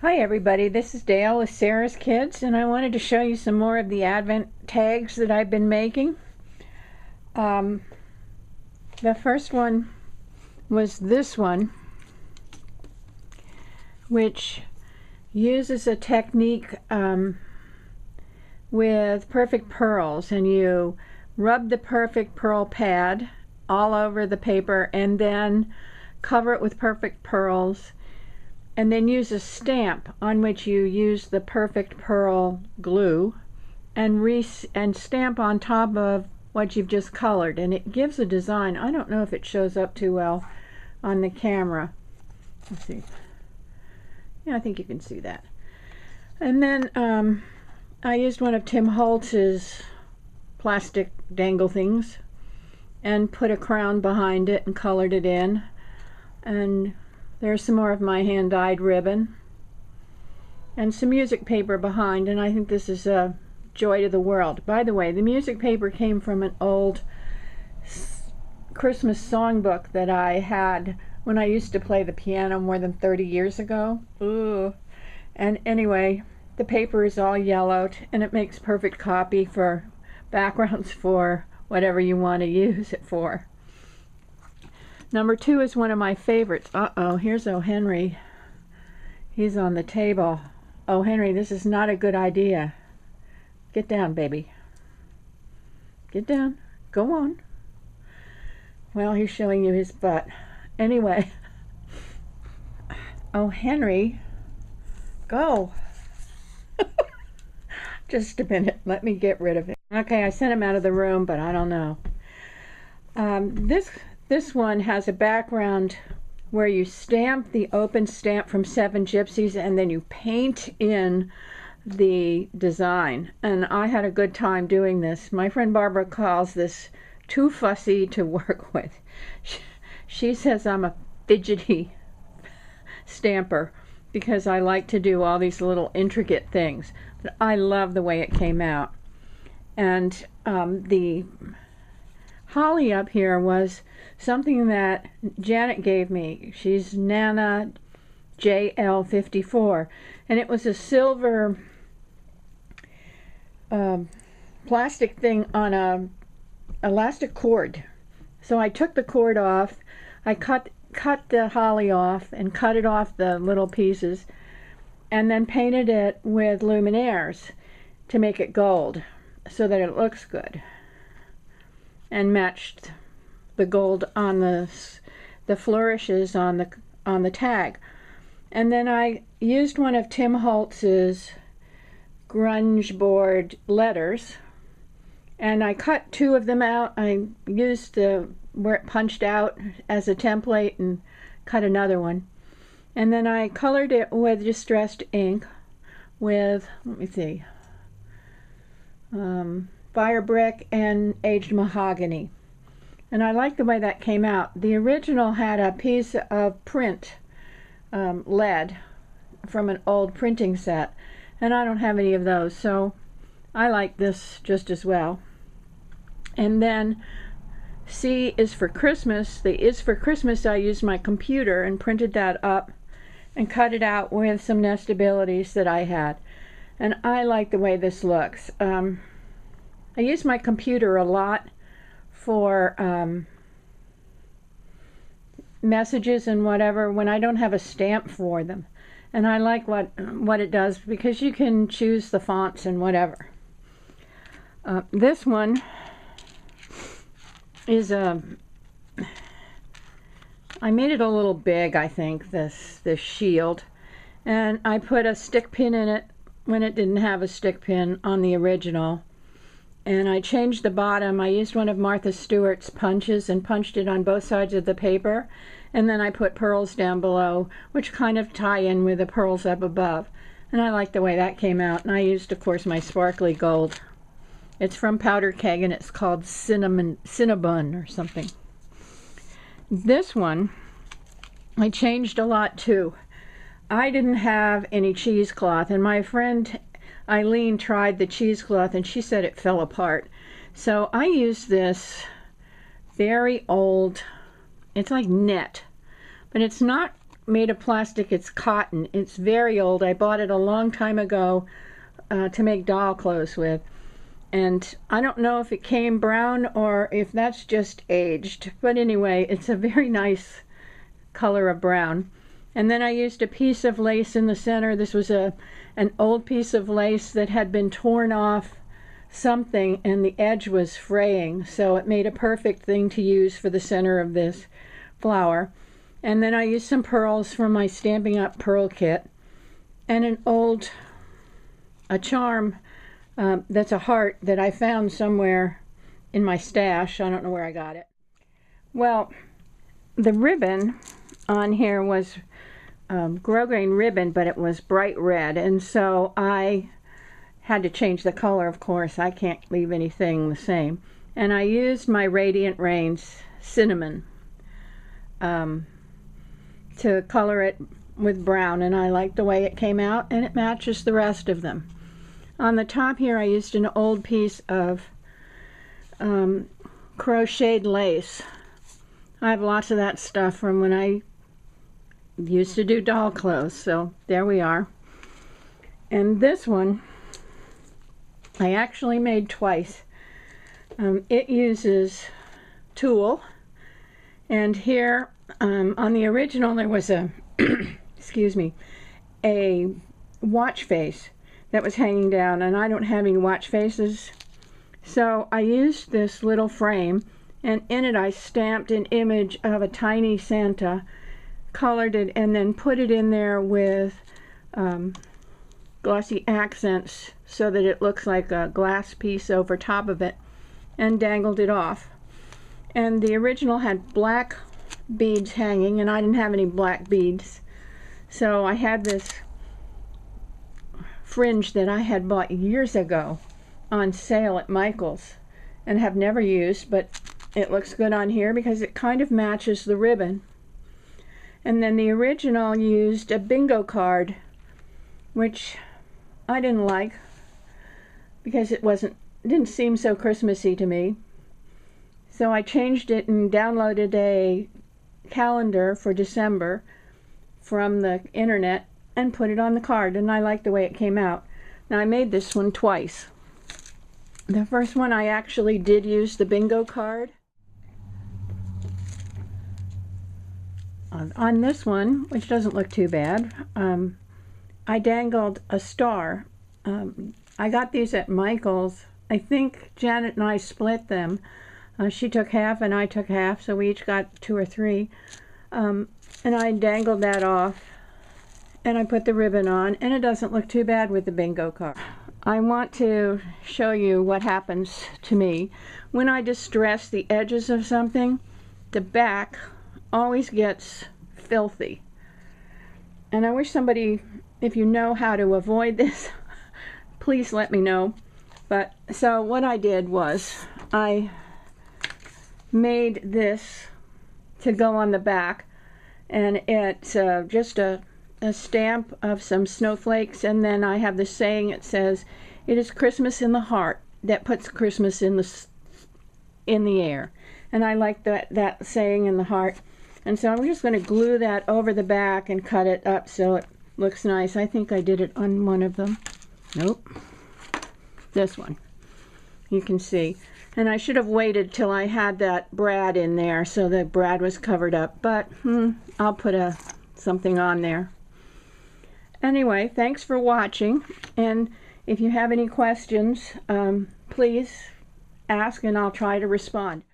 Hi everybody, this is Dale with Sarah's Kids, and I wanted to show you some more of the Advent tags that I've been making. The first one was this one, which uses a technique with perfect pearls, and you rub the perfect pearl pad all over the paper and then cover it with perfect pearls, and then use a stamp on which you use the perfect pearl glue and stamp on top of what you've just colored, and it gives a design. I don't know if it shows up too well on the camera. Let's see. Yeah, I think you can see that. And then I used one of Tim Holtz's plastic dangle things and put a crown behind it and colored it in. And there's some more of my hand-dyed ribbon and some music paper behind, and I think this is a joy to the world. By the way, the music paper came from an old Christmas songbook that I had when I used to play the piano more than 30 years ago. Ooh. And anyway, the paper is all yellowed, and it makes perfect copy for backgrounds for whatever you want to use it for. Number 2 is one of my favorites. Uh-oh, here's O. Henry. He's on the table. O. Henry, this is not a good idea. Get down, baby. Get down. Go on. Well, he's showing you his butt. Anyway, O. Henry, go. Just a minute. Let me get rid of it. Okay, I sent him out of the room, but I don't know. This one has a background where you stamp the open stamp from 7 Gypsies and then you paint in the design. And I had a good time doing this. My friend Barbara calls this too fussy to work with. She says I'm a fidgety stamper because I like to do all these little intricate things. But I love the way it came out. And the holly up here was something that Janet gave me. She's Nana JL54, and it was a silver plastic thing on a elastic cord. So I took the cord off, I cut the holly off and cut it off the little pieces, and then painted it with luminaires to make it gold so that it looks good, and matched the gold on the flourishes on the tag. And then I used one of Tim Holtz's grunge board letters, and I cut 2 of them out. I used where it punched out as a template and cut another one, and then I colored it with distressed ink with, let me see, fire brick and aged mahogany. And I like the way that came out. The original had a piece of print lead from an old printing set, and I don't have any of those, so I like this just as well. And then C is for Christmas. The is for Christmas, I used my computer and printed that up and cut it out with some nestabilities that I had. And I like the way this looks. I use my computer a lot for messages and whatever when I don't have a stamp for them, and I like what it does because you can choose the fonts and whatever. This one is I made it a little big, I think, this shield, and I put a stick pin in it when it didn't have a stick pin on the original. And I changed the bottom. I used one of Martha Stewart's punches and punched it on both sides of the paper. And then I put pearls down below, which kind of tie in with the pearls up above. And I like the way that came out. And I used, of course, my sparkly gold. It's from Powder Keg, and it's called Cinnabon or something. This one, I changed a lot too. I didn't have any cheesecloth, and my friend Eileen tried the cheesecloth and she said it fell apart. So I used this very old, it's like net, but it's not made of plastic. It's cotton. It's very old. I bought it a long time ago to make doll clothes with. And I don't know if it came brown or if that's just aged. But anyway, it's a very nice color of brown. And then I used a piece of lace in the center. This was an old piece of lace that had been torn off something and the edge was fraying. So it made a perfect thing to use for the center of this flower. And then I used some pearls from my Stampin' Up! Pearl kit. And a charm that's a heart that I found somewhere in my stash. I don't know where I got it. Well, the ribbon on here was grosgrain ribbon, but it was bright red, and so I had to change the color, of course. I can't leave anything the same. And I used my Radiant Rains cinnamon to color it with brown, and I like the way it came out, and it matches the rest of them. On the top here I used an old piece of crocheted lace. I have lots of that stuff from when I used to do doll clothes, so there we are. And this one I actually made twice. It uses tulle, and here on the original there was a excuse me, a watch face that was hanging down, and I don't have any watch faces, so I used this little frame, and in it I stamped an image of a tiny Santa, colored it, and then put it in there with glossy accents so that it looks like a glass piece over top of it, and dangled it off. And the original had black beads hanging, and I didn't have any black beads, so I had this fringe that I had bought years ago on sale at Michael's and have never used, but it looks good on here because it kind of matches the ribbon. And then the original used a bingo card, which I didn't like because it didn't seem so Christmassy to me. So I changed it and downloaded a calendar for December from the internet and put it on the card, and I like the way it came out. Now I made this one twice. The first one I actually did use the bingo card. On this one, which doesn't look too bad, I dangled a star. I got these at Michael's. I think Janet and I split them. She took half and I took half, so we each got 2 or 3. And I dangled that off, and I put the ribbon on, and it doesn't look too bad with the bingo card. I want to show you what happens to me when I distress the edges of something. The back always gets filthy, and I wish somebody, if you know how to avoid this, please let me know. But so what I did was I made this to go on the back, and it's just a stamp of some snowflakes, and then I have the saying. It says, "It is Christmas in the heart that puts Christmas in the air," and I like that saying, in the heart. And so I'm just going to glue that over the back and cut it up so it looks nice. I think I did it on one of them. Nope, this one. You can see. And I should have waited till I had that brad in there so the brad was covered up, but I'll put something on there. Anyway, thanks for watching, and if you have any questions, please ask and I'll try to respond.